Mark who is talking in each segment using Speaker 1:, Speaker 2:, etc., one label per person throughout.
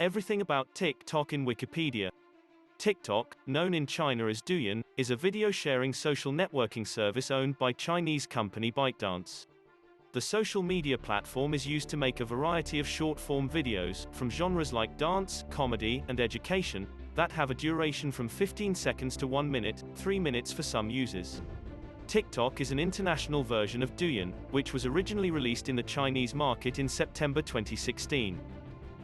Speaker 1: Everything about TikTok in Wikipedia. TikTok, known in China as Douyin, is a video-sharing social networking service owned by Chinese company ByteDance. The social media platform is used to make a variety of short-form videos, from genres like dance, comedy, and education, that have a duration from 15 seconds to 1 minute, 3 minutes for some users. TikTok is an international version of Douyin, which was originally released in the Chinese market in September 2016.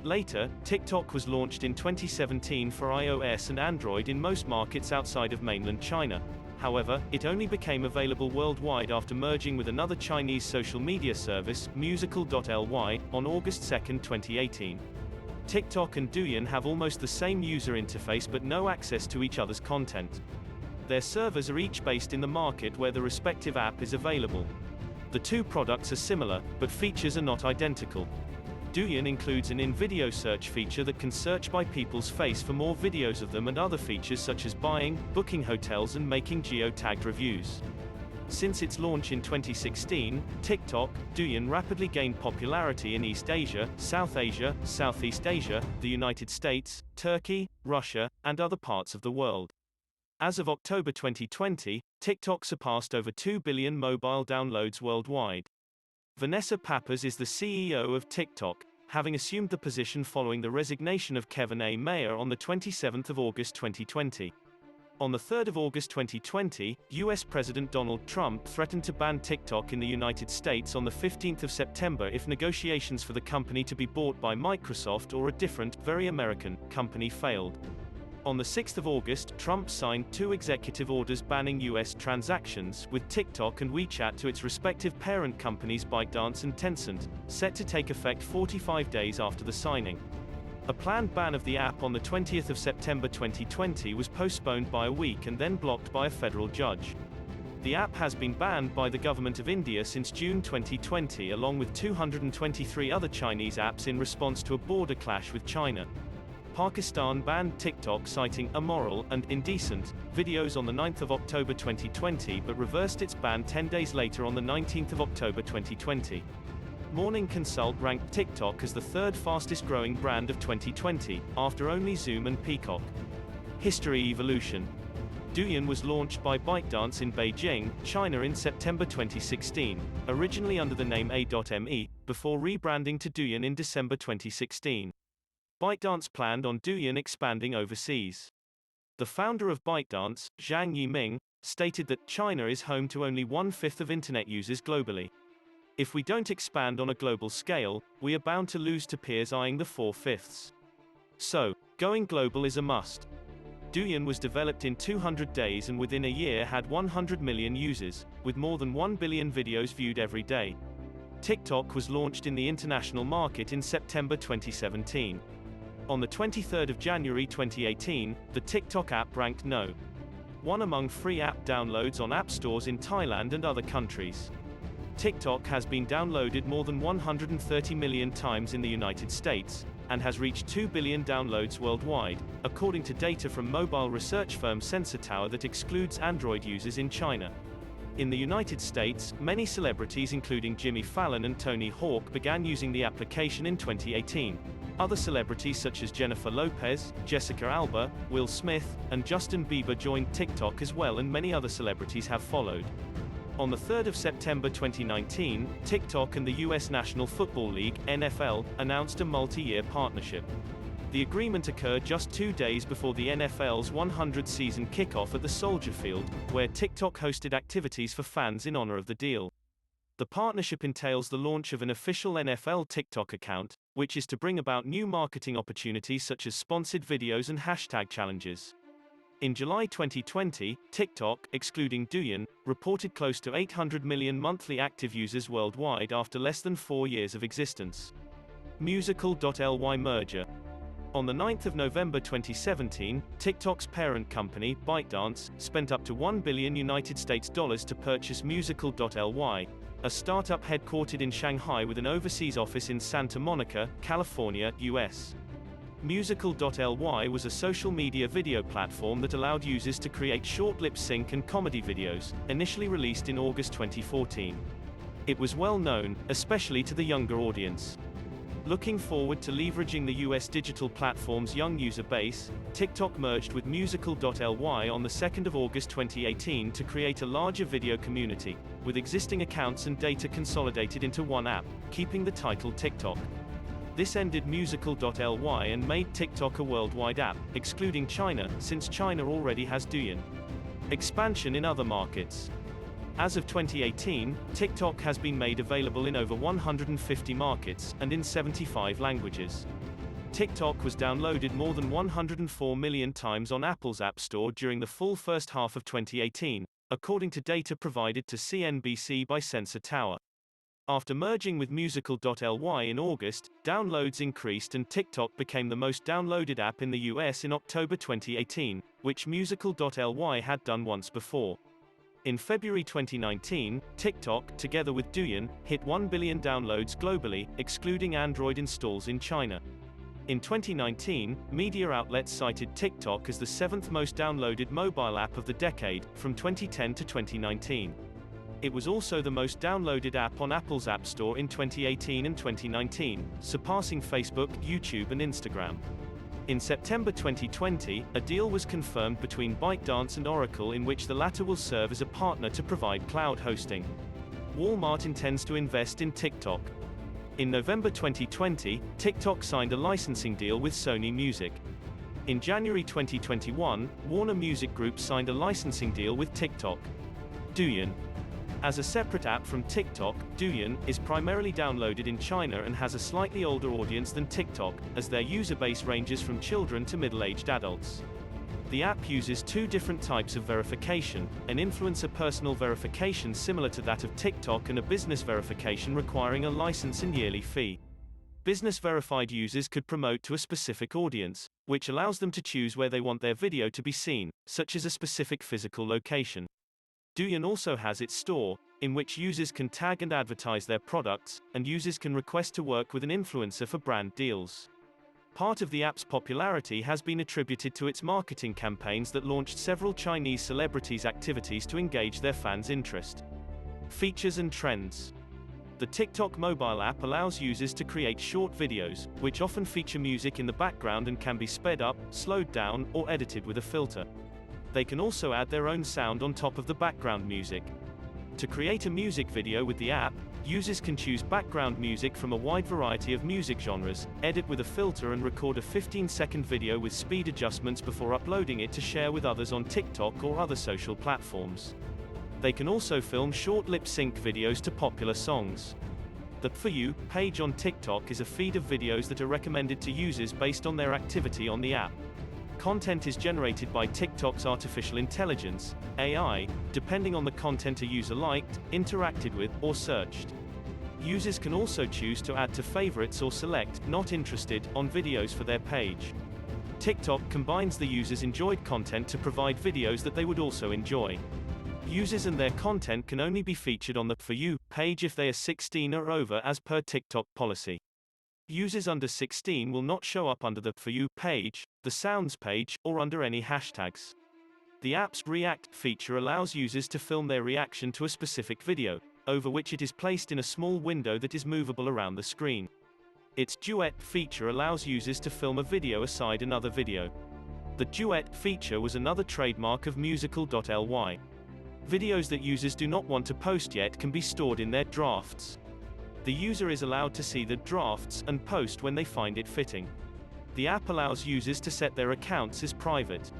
Speaker 1: Later, TikTok was launched in 2017 for iOS and Android in most markets outside of mainland China. However, it only became available worldwide after merging with another Chinese social media service, Musical.ly, on August 2, 2018. TikTok and Douyin have almost the same user interface but no access to each other's content. Their servers are each based in the market where the respective app is available. The two products are similar, but features are not identical. Douyin includes an in-video search feature that can search by people's face for more videos of them and other features such as buying, booking hotels and making geo-tagged reviews. Since its launch in 2016, TikTok, Douyin rapidly gained popularity in East Asia, South Asia, Southeast Asia, the United States, Turkey, Russia, and other parts of the world. As of October 2020, TikTok surpassed over 2 billion mobile downloads worldwide. Vanessa Pappas is the CEO of TikTok, having assumed the position following the resignation of Kevin A. Mayer on the 27th of August 2020. On the 3rd of August 2020, US President Donald Trump threatened to ban TikTok in the United States on the 15th of September if negotiations for the company to be bought by Microsoft or a different, very American, company failed. On the 6th of August, Trump signed 2 executive orders banning U.S. transactions with TikTok and WeChat to its respective parent companies ByteDance and Tencent, set to take effect 45 days after the signing. A planned ban of the app on the 20th of September 2020 was postponed by a week and then blocked by a federal judge. The app has been banned by the government of India since June 2020 along with 223 other Chinese apps in response to a border clash with China. Pakistan banned TikTok citing immoral and indecent videos on the 9th of October 2020 but reversed its ban 10 days later on the 19th of October 2020. Morning Consult ranked TikTok as the third fastest growing brand of 2020, after only Zoom and Peacock. History evolution. Douyin was launched by ByteDance in Beijing, China in September 2016, originally under the name A.me, before rebranding to Douyin in December 2016. ByteDance planned on Douyin expanding overseas. The founder of ByteDance, Zhang Yiming, stated that China is home to only 1/5 of internet users globally. If we don't expand on a global scale, we are bound to lose to peers eyeing the 4/5. So, going global is a must. Douyin was developed in 200 days and within a year had 100 million users, with more than 1 billion videos viewed every day. TikTok was launched in the international market in September 2017. On the 23rd of January 2018, the TikTok app ranked No. 1 among free app downloads on app stores in Thailand and other countries. TikTok has been downloaded more than 130 million times in the United States, and has reached 2 billion downloads worldwide, according to data from mobile research firm Sensor Tower that excludes Android users in China. In the United States, many celebrities including Jimmy Fallon and Tony Hawk began using the application in 2018. Other celebrities such as Jennifer Lopez, Jessica Alba, Will Smith, and Justin Bieber joined TikTok as well and many other celebrities have followed. On the 3rd of September 2019, TikTok and the US National Football League, NFL, announced a multi-year partnership. The agreement occurred just 2 days before the NFL's 100th season kickoff at the Soldier Field, where TikTok hosted activities for fans in honor of the deal. The partnership entails the launch of an official NFL TikTok account, which is to bring about new marketing opportunities such as sponsored videos and hashtag challenges. In July 2020, TikTok, excluding Douyin, reported close to 800 million monthly active users worldwide after less than 4 years of existence. Musical.ly merger. On the 9th of November 2017, TikTok's parent company, ByteDance, spent up to $1 billion to purchase Musical.ly, a startup headquartered in Shanghai with an overseas office in Santa Monica, California, US. Musical.ly was a social media video platform that allowed users to create short lip sync and comedy videos, initially released in August 2014. It was well known, especially to the younger audience. Looking forward to leveraging the US digital platform's young user base, TikTok merged with Musical.ly on the 2nd of August 2018 to create a larger video community, with existing accounts and data consolidated into one app, keeping the title TikTok. This ended Musical.ly and made TikTok a worldwide app, excluding China, since China already has Douyin. Expansion in other markets. As of 2018, TikTok has been made available in over 150 markets, and in 75 languages. TikTok was downloaded more than 104 million times on Apple's App Store during the full first half of 2018, according to data provided to CNBC by Sensor Tower. After merging with Musical.ly in August, downloads increased and TikTok became the most downloaded app in the US in October 2018, which Musical.ly had done once before. In February 2019, TikTok, together with Douyin, hit 1 billion downloads globally, excluding Android installs in China. In 2019, media outlets cited TikTok as the 7th most downloaded mobile app of the decade, from 2010 to 2019. It was also the most downloaded app on Apple's App Store in 2018 and 2019, surpassing Facebook, YouTube and Instagram. In September 2020, a deal was confirmed between ByteDance and Oracle in which the latter will serve as a partner to provide cloud hosting. Walmart intends to invest in TikTok. In November 2020, TikTok signed a licensing deal with Sony Music. In January 2021, Warner Music Group signed a licensing deal with TikTok. Douyin. As a separate app from TikTok, Douyin is primarily downloaded in China and has a slightly older audience than TikTok, as their user base ranges from children to middle-aged adults. The app uses two different types of verification, an influencer personal verification similar to that of TikTok and a business verification requiring a license and yearly fee. Business-verified users could promote to a specific audience, which allows them to choose where they want their video to be seen, such as a specific physical location. Douyin also has its store, in which users can tag and advertise their products, and users can request to work with an influencer for brand deals. Part of the app's popularity has been attributed to its marketing campaigns that launched several Chinese celebrities' activities to engage their fans' interest. Features and trends. The TikTok mobile app allows users to create short videos, which often feature music in the background and can be sped up, slowed down, or edited with a filter. They can also add their own sound on top of the background music. To create a music video with the app, users can choose background music from a wide variety of music genres, edit with a filter and record a 15-second video with speed adjustments before uploading it to share with others on TikTok or other social platforms. They can also film short lip-sync videos to popular songs. The For You page on TikTok is a feed of videos that are recommended to users based on their activity on the app. Content is generated by TikTok's artificial intelligence, AI, depending on the content a user liked, interacted with, or searched. Users can also choose to add to favorites or select Not Interested on videos for their page. TikTok combines the user's enjoyed content to provide videos that they would also enjoy. Users and their content can only be featured on the For You page if they are 16 or over as per TikTok policy. Users under 16 will not show up under the For You page, the Sounds page, or under any hashtags. The app's React feature allows users to film their reaction to a specific video, over which it is placed in a small window that is movable around the screen. Its Duet feature allows users to film a video aside another video. The Duet feature was another trademark of Musical.ly. Videos that users do not want to post yet can be stored in their drafts. The user is allowed to see the drafts and post when they find it fitting. The app allows users to set their accounts as private.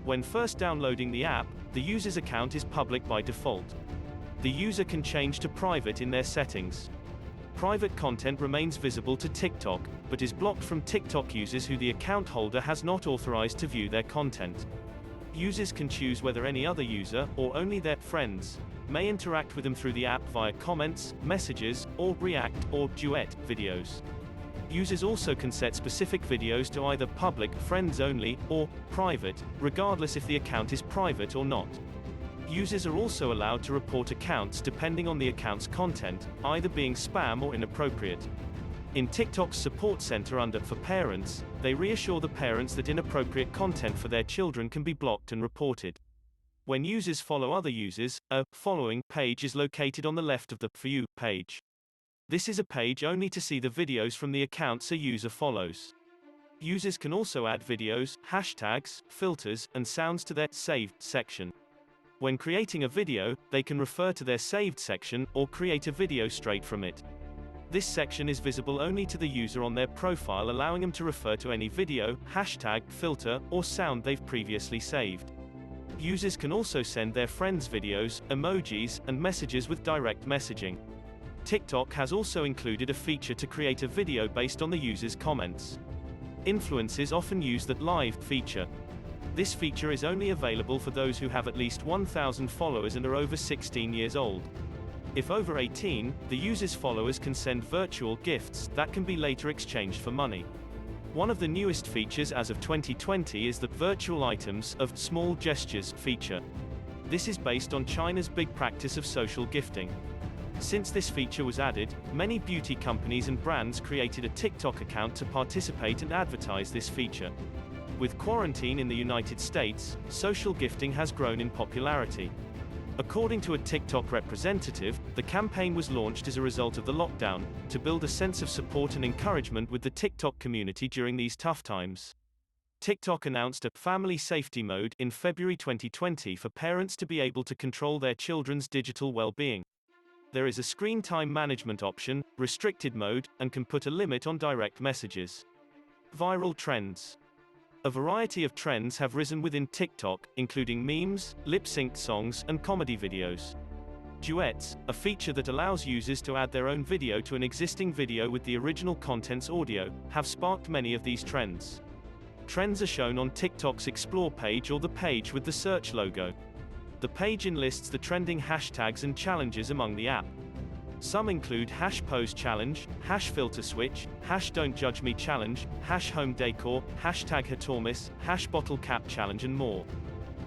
Speaker 1: When first downloading the app, the user's account is public by default. The user can change to private in their settings. Private content remains visible to TikTok, but is blocked from TikTok users who the account holder has not authorized to view their content. Users can choose whether any other user, or only their friends, may interact with them through the app via comments, messages, or React or Duet videos. Users also can set specific videos to either public, friends only, or private, regardless if the account is private or not. Users are also allowed to report accounts depending on the account's content, either being spam or inappropriate. In TikTok's support center under For Parents, they reassure the parents that inappropriate content for their children can be blocked and reported. When users follow other users, a following page is located on the left of the For You page. This is a page only to see the videos from the accounts a user follows. Users can also add videos, hashtags, filters, and sounds to their saved section. When creating a video, they can refer to their saved section, or create a video straight from it. This section is visible only to the user on their profile, allowing them to refer to any video, hashtag, filter, or sound they've previously saved. Users can also send their friends videos, emojis, and messages with direct messaging. TikTok has also included a feature to create a video based on the user's comments. Influencers often use that live feature. This feature is only available for those who have at least 1,000 followers and are over 16 years old. If over 18, the user's followers can send virtual gifts that can be later exchanged for money. One of the newest features as of 2020 is the virtual items of small gestures feature. This is based on China's big practice of social gifting. Since this feature was added, many beauty companies and brands created a TikTok account to participate and advertise this feature. With quarantine in the United States, social gifting has grown in popularity. According to a TikTok representative, the campaign was launched as a result of the lockdown, to build a sense of support and encouragement with the TikTok community during these tough times. TikTok announced a family safety mode in February 2020 for parents to be able to control their children's digital well-being. There is a screen time management option, restricted mode, and can put a limit on direct messages. Viral trends. A variety of trends have risen within TikTok, including memes, lip-synced songs, and comedy videos. Duets, a feature that allows users to add their own video to an existing video with the original content's audio, have sparked many of these trends. Trends are shown on TikTok's Explore page or the page with the search logo. The page enlists the trending hashtags and challenges among the app. Some include hash pose challenge, hash filter switch, hash don't judge me challenge, hash home decor, hashtag Hitomis, hash bottle cap challenge and more.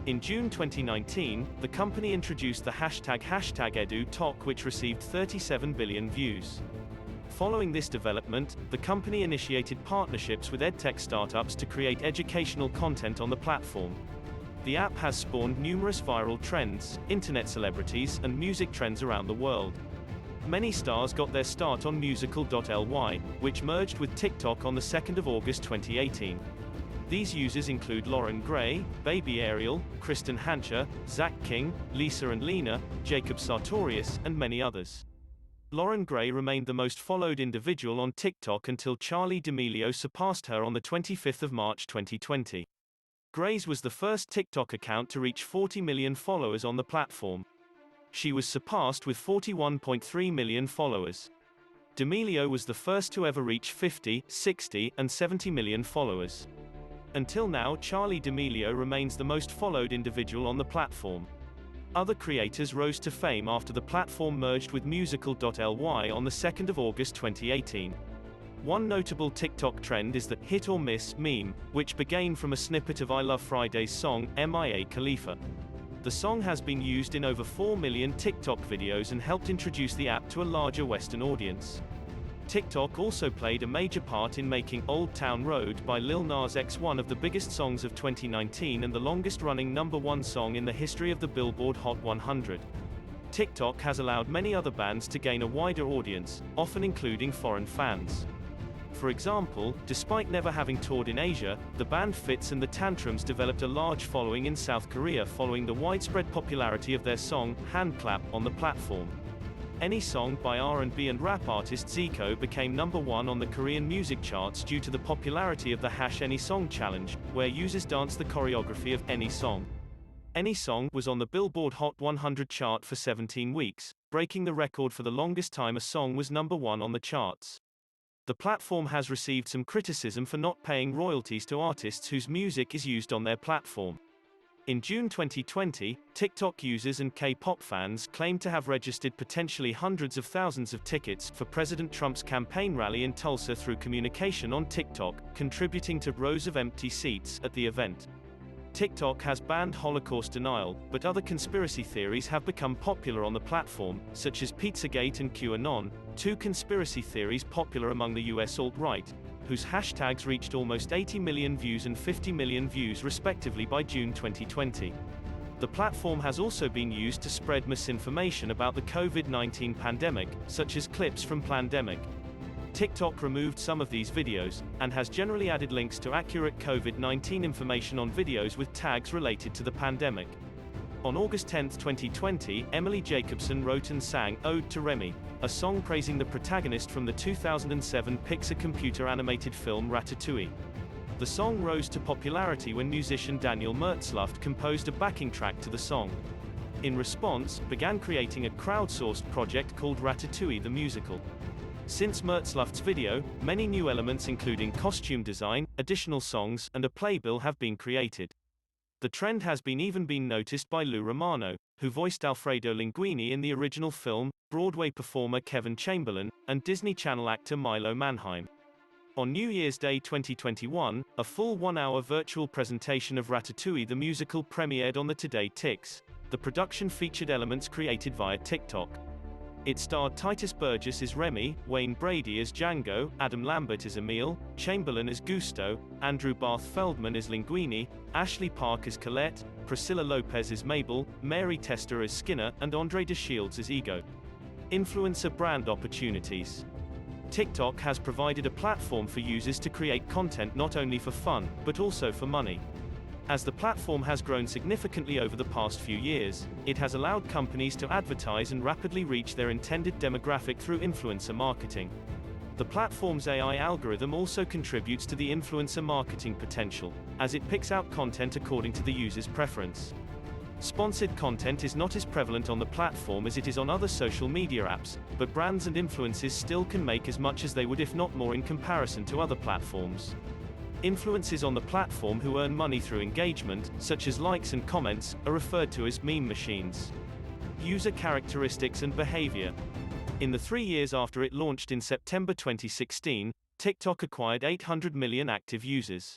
Speaker 1: In June 2019, the company introduced the hashtag #EduTok, which received 37 billion views. Following this development, the company initiated partnerships with edtech startups to create educational content on the platform. The app has spawned numerous viral trends, internet celebrities, and music trends around the world. Many stars got their start on Musical.ly, which merged with TikTok on the 2nd of August 2018. These users include Lauren Gray, Baby Ariel, Kristen Hancher, Zach King, Lisa and Lena, Jacob Sartorius, and many others. Lauren Gray remained the most followed individual on TikTok until Charli D'Amelio surpassed her on the 25th of March 2020. Gray's was the first TikTok account to reach 40 million followers on the platform. She was surpassed with 41.3 million followers. D'Amelio was the first to ever reach 50, 60, and 70 million followers. Until now, Charli D'Amelio remains the most followed individual on the platform. Other creators rose to fame after the platform merged with Musical.ly on the 2nd of August 2018. One notable TikTok trend is the hit or miss meme, which began from a snippet of I Love Friday's song, Mia Khalifa. The song has been used in over 4 million TikTok videos and helped introduce the app to a larger Western audience. TikTok also played a major part in making Old Town Road by Lil Nas X one of the biggest songs of 2019 and the longest-running #1 song in the history of the Billboard Hot 100. TikTok has allowed many other bands to gain a wider audience, often including foreign fans. For example, despite never having toured in Asia, the band Fitz and the Tantrums developed a large following in South Korea following the widespread popularity of their song, Hand Clap, on the platform. Any Song by R&B and rap artist Zico became #1 on the Korean music charts due to the popularity of the Any Song challenge, where users dance the choreography of Any Song. Any Song was on the Billboard Hot 100 chart for 17 weeks, breaking the record for the longest time a song was #1 on the charts. The platform has received some criticism for not paying royalties to artists whose music is used on their platform. In June 2020, TikTok users and K-pop fans claimed to have registered potentially hundreds of thousands of tickets for President Trump's campaign rally in Tulsa through communication on TikTok, contributing to rows of empty seats at the event. TikTok has banned Holocaust denial, but other conspiracy theories have become popular on the platform, such as Pizzagate and QAnon, two conspiracy theories popular among the US alt-right, whose hashtags reached almost 80 million views and 50 million views respectively by June 2020. The platform has also been used to spread misinformation about the COVID-19 pandemic, such as clips from Plandemic. TikTok removed some of these videos, and has generally added links to accurate COVID-19 information on videos with tags related to the pandemic. On August 10, 2020, Emily Jacobson wrote and sang Ode to Remy, a song praising the protagonist from the 2007 Pixar computer animated film Ratatouille. The song rose to popularity when musician Daniel Mertzluft composed a backing track to the song. In response, began creating a crowdsourced project called Ratatouille the Musical. Since Mertzluft's video, many new elements including costume design, additional songs, and a playbill have been created. The trend has even been noticed by Lou Romano, who voiced Alfredo Linguini in the original film, Broadway performer Kevin Chamberlain, and Disney Channel actor Milo Manheim. On New Year's Day 2021, a full one-hour virtual presentation of Ratatouille the Musical premiered on the Today Tix. The production featured elements created via TikTok. It starred Titus Burgess as Remy, Wayne Brady as Django, Adam Lambert as Emile, Chamberlain as Gusto, Andrew Barth Feldman as Linguini, Ashley Park as Colette, Priscilla Lopez as Mabel, Mary Tester as Skinner, and Andre de Shields as Ego. Influencer brand opportunities. TikTok has provided a platform for users to create content not only for fun, but also for money. As the platform has grown significantly over the past few years, it has allowed companies to advertise and rapidly reach their intended demographic through influencer marketing. The platform's AI algorithm also contributes to the influencer marketing potential, as it picks out content according to the user's preference. Sponsored content is not as prevalent on the platform as it is on other social media apps, but brands and influencers still can make as much as they would if not more in comparison to other platforms. Influencers on the platform who earn money through engagement, such as likes and comments, are referred to as meme machines. User characteristics and behavior. In the 3 years after it launched in September 2016, TikTok acquired 800 million active users.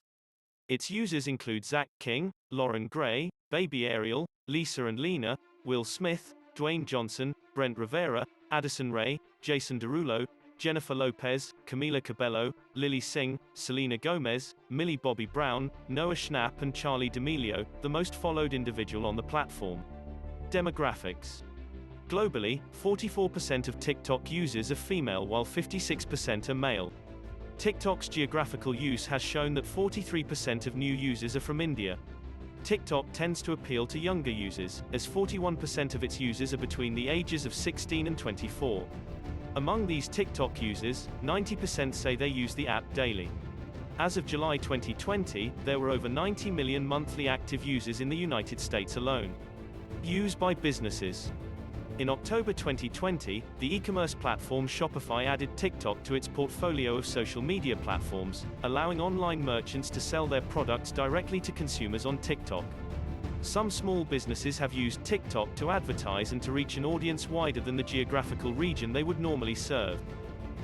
Speaker 1: Its users include Zach King, Lauren Gray, Baby Ariel, Lisa and Lena, Will Smith, Dwayne Johnson, Brent Rivera, Addison Rae, Jason Derulo, Jennifer Lopez, Camila Cabello, Lily Singh, Selena Gomez, Millie Bobby Brown, Noah Schnapp and Charli D'Amelio, the most followed individual on the platform. Demographics. Globally, 44% of TikTok users are female while 56% are male. TikTok's geographical use has shown that 43% of new users are from India. TikTok tends to appeal to younger users, as 41% of its users are between the ages of 16 and 24. Among these TikTok users, 90% say they use the app daily. As of July 2020, there were over 90 million monthly active users in the United States alone. Used by businesses. In October 2020, the e-commerce platform Shopify added TikTok to its portfolio of social media platforms, allowing online merchants to sell their products directly to consumers on TikTok. Some small businesses have used TikTok to advertise and to reach an audience wider than the geographical region they would normally serve.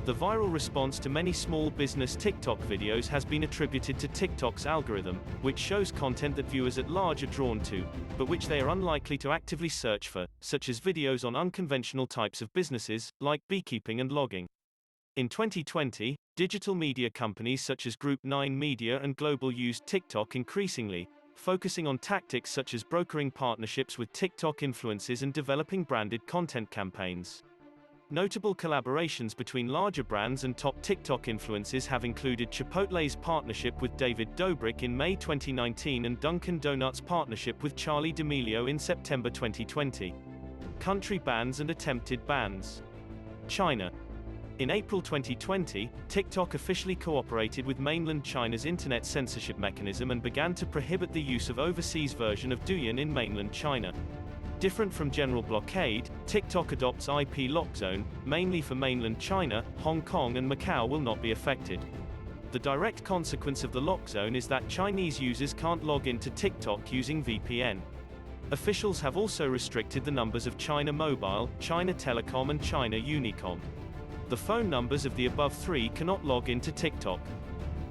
Speaker 1: The viral response to many small business TikTok videos has been attributed to TikTok's algorithm, which shows content that viewers at large are drawn to, but which they are unlikely to actively search for, such as videos on unconventional types of businesses, like beekeeping and logging. In 2020, digital media companies such as Group 9 Media and Global used TikTok increasingly, focusing on tactics such as brokering partnerships with TikTok influencers and developing branded content campaigns. Notable collaborations between larger brands and top TikTok influencers have included Chipotle's partnership with David Dobrik in May 2019 and Dunkin' Donuts' partnership with Charli D'Amelio in September 2020. Country bans and attempted bans. China. In April 2020, TikTok officially cooperated with mainland China's internet censorship mechanism and began to prohibit the use of overseas version of Douyin in mainland China. Different from general blockade, TikTok adopts IP lock zone, mainly for mainland China, Hong Kong and Macau will not be affected. The direct consequence of the lock zone is that Chinese users can't log into TikTok using VPN. Officials have also restricted the numbers of China Mobile, China Telecom and China Unicom. The phone numbers of the above three cannot log into TikTok.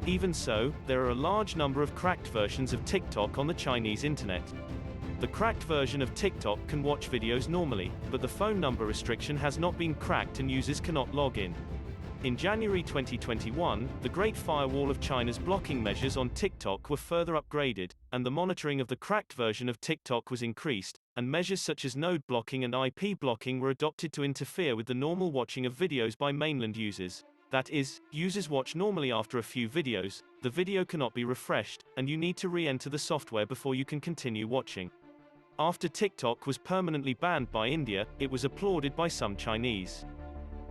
Speaker 1: Even so, there are a large number of cracked versions of TikTok on the Chinese internet. The cracked version of TikTok can watch videos normally, but the phone number restriction has not been cracked and users cannot log in. In January 2021, the Great Firewall of China's blocking measures on TikTok were further upgraded, and the monitoring of the cracked version of TikTok was increased, and measures such as node blocking and IP blocking were adopted to interfere with the normal watching of videos by mainland users. That is, users watch normally after a few videos, the video cannot be refreshed, and you need to re-enter the software before you can continue watching. After TikTok was permanently banned by India, it was applauded by some Chinese.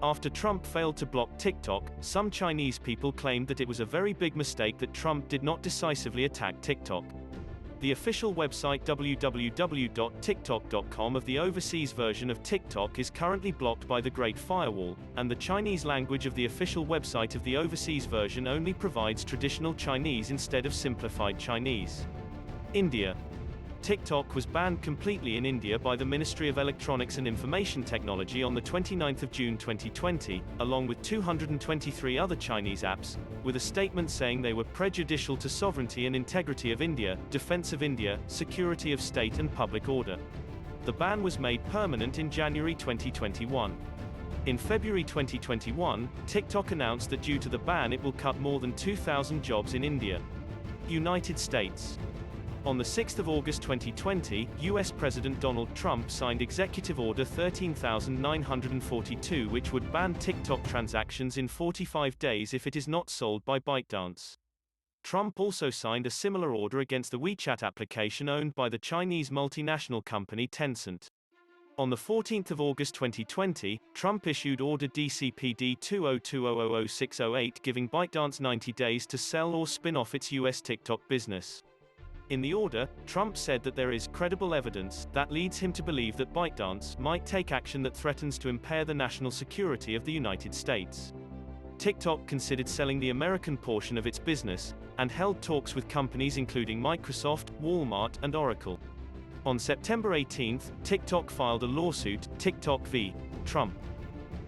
Speaker 1: After Trump failed to block TikTok, some Chinese people claimed that it was a very big mistake that Trump did not decisively attack TikTok. The official website www.tiktok.com of the overseas version of TikTok is currently blocked by the Great Firewall, and the Chinese language of the official website of the overseas version only provides traditional Chinese instead of simplified Chinese. India. TikTok was banned completely in India by the Ministry of Electronics and Information Technology on the 29th of June 2020, along with 223 other Chinese apps, with a statement saying they were prejudicial to sovereignty and integrity of India, defense of India, security of state and public order. The ban was made permanent in January 2021. In February 2021, TikTok announced that due to the ban it will cut more than 2,000 jobs in India. United States. On the 6th of August 2020, US President Donald Trump signed Executive Order 13,942 which would ban TikTok transactions in 45 days if it is not sold by ByteDance. Trump also signed a similar order against the WeChat application owned by the Chinese multinational company Tencent. On the 14th of August 2020, Trump issued Order DCPD 202000608 giving ByteDance 90 days to sell or spin off its US TikTok business. In the order, Trump said that there is credible evidence that leads him to believe that ByteDance might take action that threatens to impair the national security of the United States. TikTok considered selling the American portion of its business, and held talks with companies including Microsoft, Walmart, and Oracle. On September 18, TikTok filed a lawsuit, TikTok v. Trump.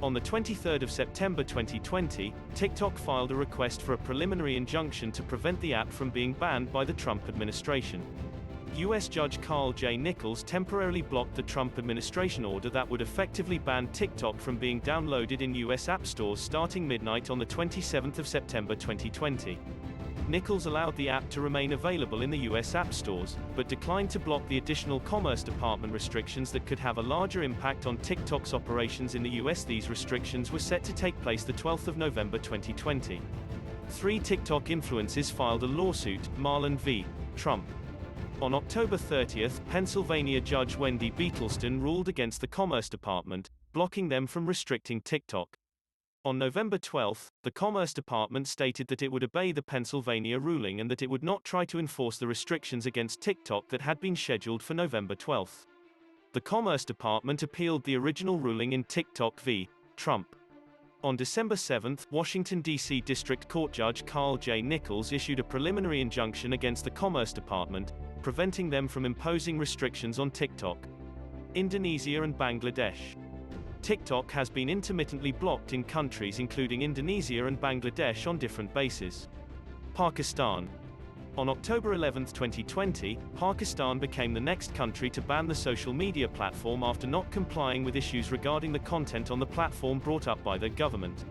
Speaker 1: On the 23rd of September 2020, TikTok filed a request for a preliminary injunction to prevent the app from being banned by the Trump administration. U.S. Judge Carl J. Nichols temporarily blocked the Trump administration order that would effectively ban TikTok from being downloaded in U.S. app stores starting midnight on the 27th of September 2020. Nichols allowed the app to remain available in the U.S. app stores, but declined to block the additional Commerce Department restrictions that could have a larger impact on TikTok's operations in the U.S. These restrictions were set to take place the 12th of November 2020. 3 TikTok influencers filed a lawsuit, Marlon v. Trump. On October 30, Pennsylvania Judge Wendy Beatleston ruled against the Commerce Department, blocking them from restricting TikTok. On November 12, the Commerce Department stated that it would obey the Pennsylvania ruling and that it would not try to enforce the restrictions against TikTok that had been scheduled for November 12. The Commerce Department appealed the original ruling in TikTok v. Trump. On December 7, Washington, D.C. District Court Judge Carl J. Nichols issued a preliminary injunction against the Commerce Department, preventing them from imposing restrictions on TikTok. Indonesia and Bangladesh. TikTok has been intermittently blocked in countries including Indonesia and Bangladesh on different bases. Pakistan. On October 11, 2020, Pakistan became the next country to ban the social media platform after not complying with issues regarding the content on the platform brought up by their government.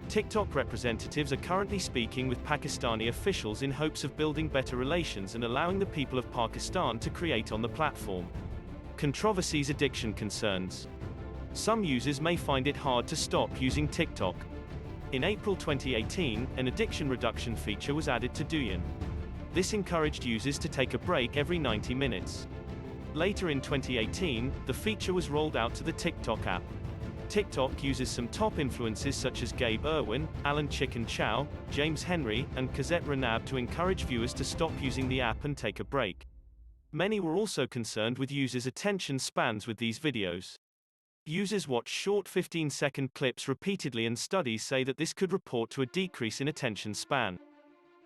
Speaker 1: TikTok representatives are currently speaking with Pakistani officials in hopes of building better relations and allowing the people of Pakistan to create on the platform. Controversies Addiction concerns. Some users may find it hard to stop using TikTok. In April 2018, an addiction reduction feature was added to Douyin. This encouraged users to take a break every 90 minutes. Later in 2018, the feature was rolled out to the TikTok app. TikTok uses some top influencers such as Gabe Irwin, Alan Chicken Chow, James Henry, and Cosette Renab to encourage viewers to stop using the app and take a break. Many were also concerned with users' attention spans with these videos. Users watch short 15-second clips repeatedly and studies say that this could report to a decrease in attention span.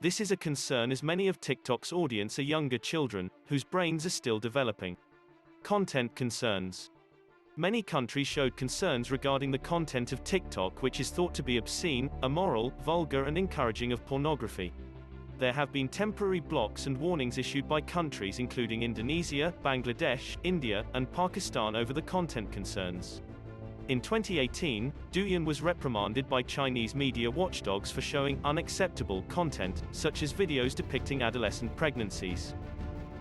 Speaker 1: This is a concern as many of TikTok's audience are younger children, whose brains are still developing. Content concerns. Many countries showed concerns regarding the content of TikTok, which is thought to be obscene, immoral, vulgar and encouraging of pornography. There have been temporary blocks and warnings issued by countries including Indonesia, Bangladesh, India, and Pakistan over the content concerns. In 2018, Douyin was reprimanded by Chinese media watchdogs for showing unacceptable content, such as videos depicting adolescent pregnancies.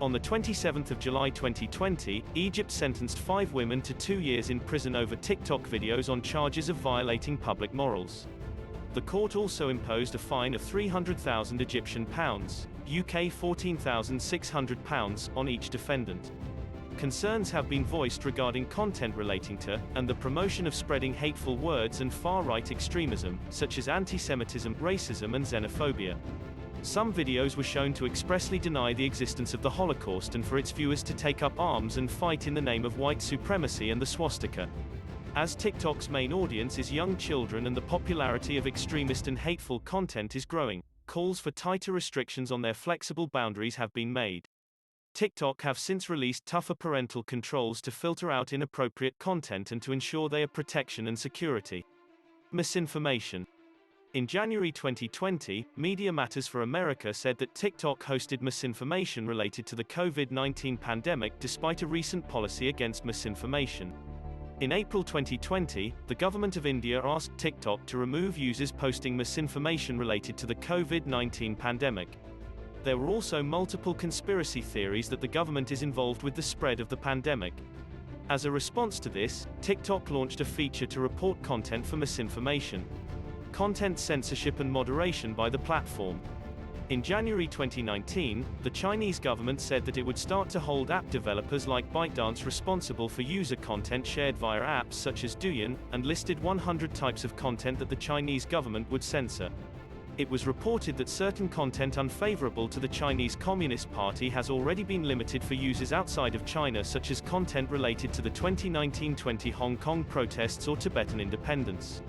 Speaker 1: On the 27th of July 2020, Egypt sentenced 5 women to 2 years in prison over TikTok videos on charges of violating public morals. The court also imposed a fine of 300,000 Egyptian pounds, UK £14,600, on each defendant. Concerns have been voiced regarding content relating to, and the promotion of spreading hateful words and far-right extremism, such as anti-Semitism, racism and xenophobia. Some videos were shown to expressly deny the existence of the Holocaust and for its viewers to take up arms and fight in the name of white supremacy and the swastika. As TikTok's main audience is young children and the popularity of extremist and hateful content is growing, calls for tighter restrictions on their flexible boundaries have been made. TikTok have since released tougher parental controls to filter out inappropriate content and to ensure their protection and security. Misinformation. In January 2020, Media Matters for America said that TikTok hosted misinformation related to the COVID-19 pandemic despite a recent policy against misinformation. In April 2020, the government of India asked TikTok to remove users posting misinformation related to the COVID-19 pandemic. There were also multiple conspiracy theories that the government is involved with the spread of the pandemic. As a response to this, TikTok launched a feature to report content for misinformation. Content censorship and moderation by the platform. In January 2019, the Chinese government said that it would start to hold app developers like ByteDance responsible for user content shared via apps such as Douyin, and listed 100 types of content that the Chinese government would censor. It was reported that certain content unfavorable to the Chinese Communist Party has already been limited for users outside of China, such as content related to the 2019-20 Hong Kong protests or Tibetan independence.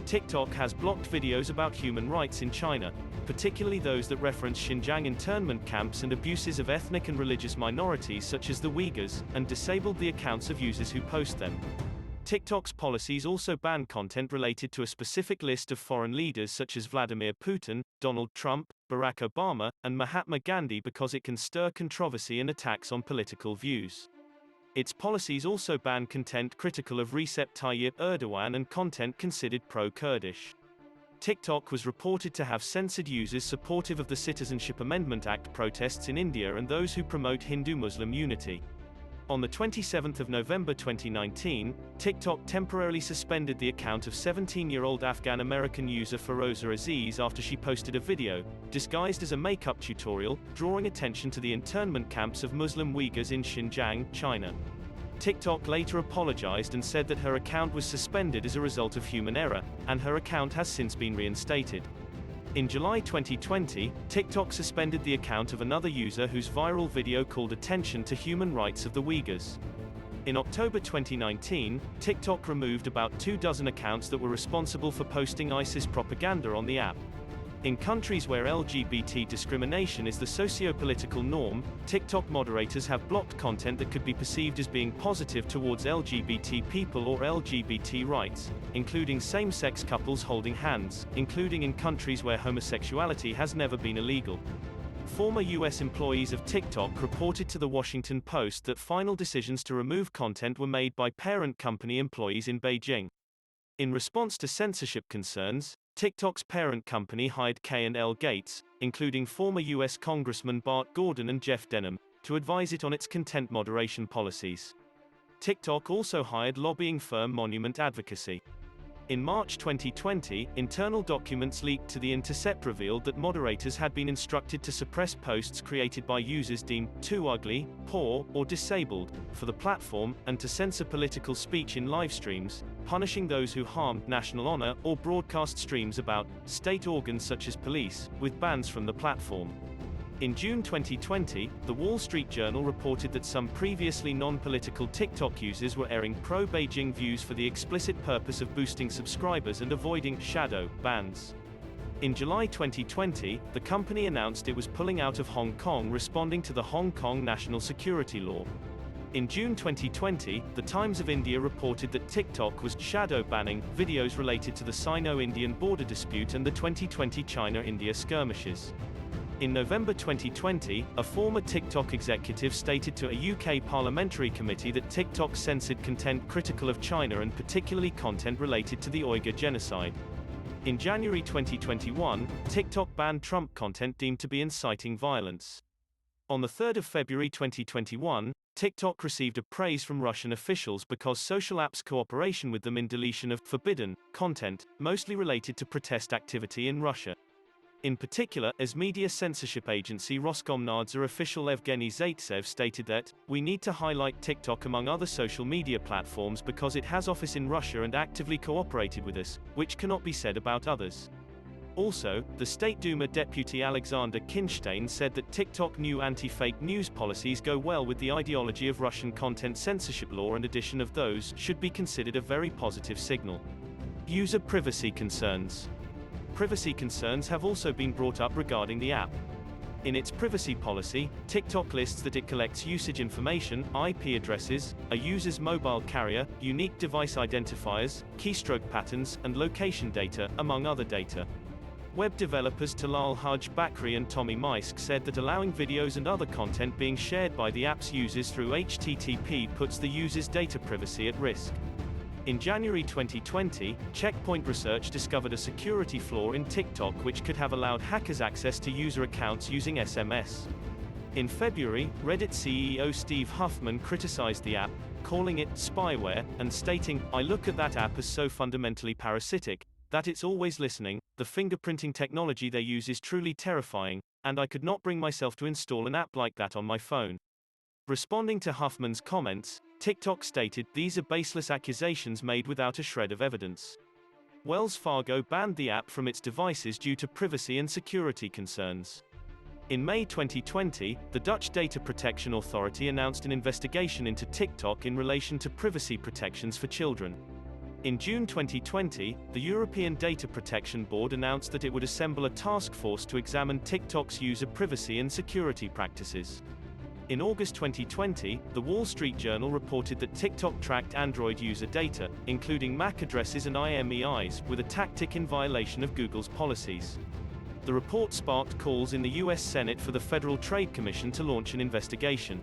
Speaker 1: TikTok has blocked videos about human rights in China, particularly those that reference Xinjiang internment camps and abuses of ethnic and religious minorities such as the Uyghurs, and disabled the accounts of users who post them. TikTok's policies also ban content related to a specific list of foreign leaders such as Vladimir Putin, Donald Trump, Barack Obama, and Mahatma Gandhi because it can stir controversy and attacks on political views. Its policies also ban content critical of Recep Tayyip Erdogan and content considered pro-Kurdish. TikTok was reported to have censored users supportive of the Citizenship Amendment Act protests in India and those who promote Hindu-Muslim unity. On the 27th of November 2019, TikTok temporarily suspended the account of 17-year-old Afghan-American user Feroza Aziz after she posted a video, disguised as a makeup tutorial, drawing attention to the internment camps of Muslim Uyghurs in Xinjiang, China. TikTok later apologized and said that her account was suspended as a result of human error, and her account has since been reinstated. In July 2020, TikTok suspended the account of another user whose viral video called attention to human rights of the Uyghurs. In October 2019, TikTok removed about 24 accounts that were responsible for posting ISIS propaganda on the app. In countries where LGBT discrimination is the socio-political norm, TikTok moderators have blocked content that could be perceived as being positive towards LGBT people or LGBT rights, including same-sex couples holding hands, including in countries where homosexuality has never been illegal. Former U.S. employees of TikTok reported to The Washington Post that final decisions to remove content were made by parent company employees in Beijing. In response to censorship concerns, TikTok's parent company hired K&L Gates, including former U.S. Congressman Bart Gordon and Jeff Denham, to advise it on its content moderation policies. TikTok also hired lobbying firm Monument Advocacy. In March 2020, internal documents leaked to The Intercept revealed that moderators had been instructed to suppress posts created by users deemed too ugly, poor, or disabled for the platform, and to censor political speech in live streams, punishing those who harmed national honor or broadcast streams about state organs such as police, with bans from the platform. In June 2020, The Wall Street Journal reported that some previously non-political TikTok users were airing pro-Beijing views for the explicit purpose of boosting subscribers and avoiding shadow bans. In July 2020, the company announced it was pulling out of Hong Kong, responding to the Hong Kong national security law. In June 2020, The Times of India reported that TikTok was shadow banning videos related to the Sino-Indian border dispute and the 2020 China-India skirmishes. In November 2020, a former TikTok executive stated to a UK parliamentary committee that TikTok censored content critical of China and particularly content related to the Uyghur genocide. In January 2021, TikTok banned Trump content deemed to be inciting violence. On the 3rd of February 2021, TikTok received a praise from Russian officials because social apps' cooperation with them in deletion of forbidden content, mostly related to protest activity in Russia. In particular, as media censorship agency Roskomnadzor official Evgeny Zaitsev stated that, "We need to highlight TikTok among other social media platforms because it has office in Russia and actively cooperated with us, which cannot be said about others." Also, the State Duma deputy Alexander Kinstein said that TikTok new anti-fake news policies go well with the ideology of Russian content censorship law and addition of those should be considered a very positive signal. User privacy concerns. Privacy concerns have also been brought up regarding the app. In its privacy policy, TikTok lists that it collects usage information, IP addresses, a user's mobile carrier, unique device identifiers, keystroke patterns, and location data, among other data. Web developers Talal Haj Bakri and Tommy Maisk said that allowing videos and other content being shared by the app's users through HTTP puts the user's data privacy at risk. In January 2020, Checkpoint Research discovered a security flaw in TikTok which could have allowed hackers access to user accounts using SMS. In February, Reddit CEO Steve Huffman criticized the app, calling it spyware, and stating, "I look at that app as so fundamentally parasitic, that it's always listening, the fingerprinting technology they use is truly terrifying, and I could not bring myself to install an app like that on my phone." Responding to Huffman's comments, TikTok stated, "These are baseless accusations made without a shred of evidence." Wells Fargo banned the app from its devices due to privacy and security concerns. In May 2020, the Dutch Data Protection Authority announced an investigation into TikTok in relation to privacy protections for children. In June 2020, the European Data Protection Board announced that it would assemble a task force to examine TikTok's user privacy and security practices. In August 2020, The Wall Street Journal reported that TikTok tracked Android user data, including MAC addresses and IMEIs, with a tactic in violation of Google's policies. The report sparked calls in the U.S. Senate for the Federal Trade Commission to launch an investigation.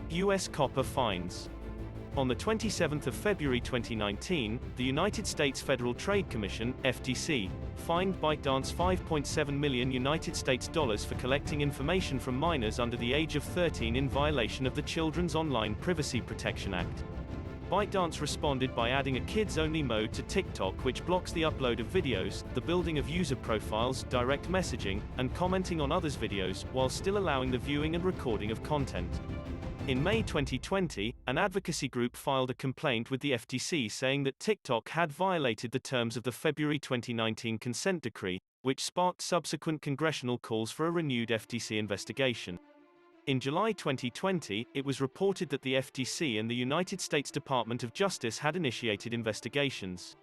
Speaker 1: U.S. copper fines. On the 27th of February 2019, the United States Federal Trade Commission, FTC, fined ByteDance $5.7 million for collecting information from minors under the age of 13 in violation of the Children's Online Privacy Protection Act. ByteDance responded by adding a kids-only mode to TikTok which blocks the upload of videos, the building of user profiles, direct messaging, and commenting on others' videos, while still allowing the viewing and recording of content. In May 2020, an advocacy group filed a complaint with the FTC saying that TikTok had violated the terms of the February 2019 consent decree, which sparked subsequent congressional calls for a renewed FTC investigation. In July 2020, it was reported that the FTC and the United States Department of Justice had initiated investigations.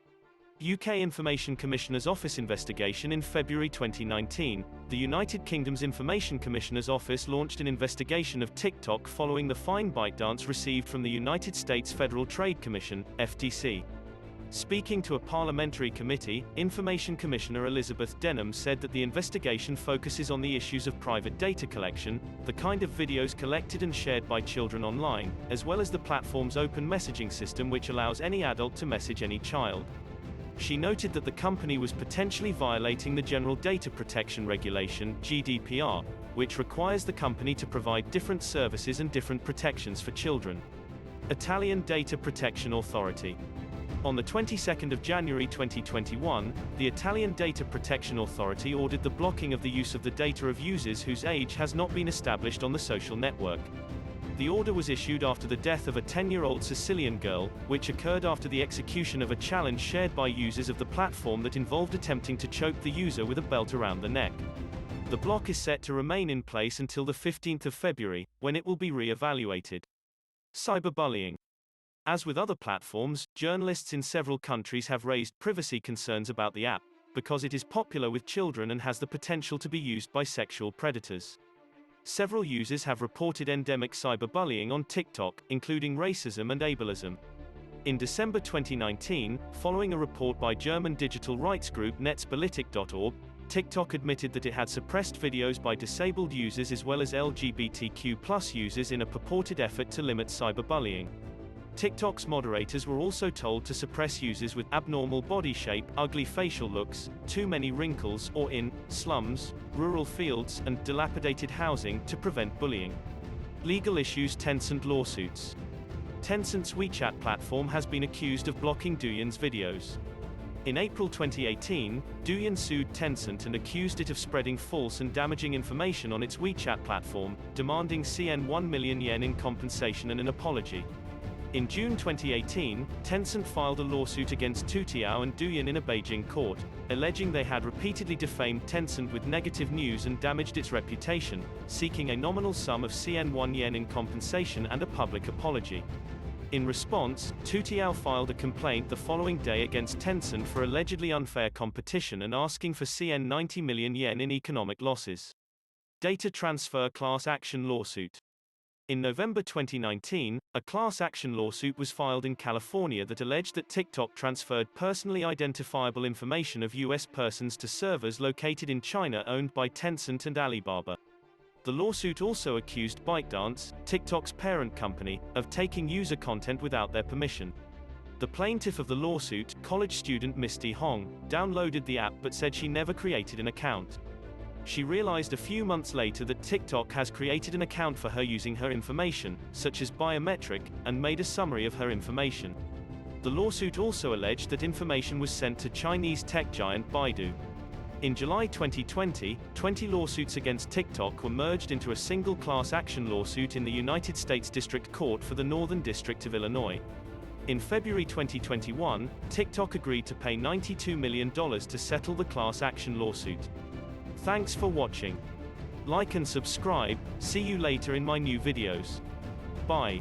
Speaker 1: UK Information Commissioner's Office investigation in February 2019, the United Kingdom's Information Commissioner's Office launched an investigation of TikTok following the fine ByteDance received from the United States Federal Trade Commission, FTC. Speaking to a parliamentary committee, Information Commissioner Elizabeth Denham said that the investigation focuses on the issues of private data collection, the kind of videos collected and shared by children online, as well as the platform's open messaging system which allows any adult to message any child. She noted that the company was potentially violating the General Data Protection Regulation, GDPR, which requires the company to provide different services and different protections for children. Italian Data Protection Authority. On the 22nd of January 2021, the Italian Data Protection Authority ordered the blocking of the use of the data of users whose age has not been established on the social network. The order was issued after the death of a 10-year-old Sicilian girl, which occurred after the execution of a challenge shared by users of the platform that involved attempting to choke the user with a belt around the neck. The block is set to remain in place until the 15th of February, when it will be re-evaluated. Cyberbullying. As with other platforms, journalists in several countries have raised privacy concerns about the app, because it is popular with children and has the potential to be used by sexual predators. Several users have reported endemic cyberbullying on TikTok, including racism and ableism. In December 2019, following a report by German digital rights group Netzpolitik.org, TikTok admitted that it had suppressed videos by disabled users as well as LGBTQ+ users in a purported effort to limit cyberbullying. TikTok's moderators were also told to suppress users with abnormal body shape, ugly facial looks, too many wrinkles, or in slums, rural fields, and dilapidated housing to prevent bullying. Legal issues. Tencent lawsuits. Tencent's WeChat platform has been accused of blocking Douyin's videos. In April 2018, Douyin sued Tencent and accused it of spreading false and damaging information on its WeChat platform, demanding CNY 1 million in compensation and an apology. In June 2018, Tencent filed a lawsuit against Toutiao and Douyin in a Beijing court, alleging they had repeatedly defamed Tencent with negative news and damaged its reputation, seeking a nominal sum of CNY 1 in compensation and a public apology. In response, Toutiao filed a complaint the following day against Tencent for allegedly unfair competition and asking for CNY 90 million in economic losses. Data transfer class action lawsuit. In November 2019, a class action lawsuit was filed in California that alleged that TikTok transferred personally identifiable information of U.S. persons to servers located in China owned by Tencent and Alibaba. The lawsuit also accused ByteDance, TikTok's parent company, of taking user content without their permission. The plaintiff of the lawsuit, college student Misty Hong, downloaded the app but said she never created an account. She realized a few months later that TikTok has created an account for her using her information, such as biometric, and made a summary of her information. The lawsuit also alleged that information was sent to Chinese tech giant Baidu. In July 2020, 20 lawsuits against TikTok were merged into a single class action lawsuit in the United States District Court for the Northern District of Illinois. In February 2021, TikTok agreed to pay $92 million to settle the class action lawsuit. Thanks for watching. Like and subscribe. See you later in my new videos. Bye.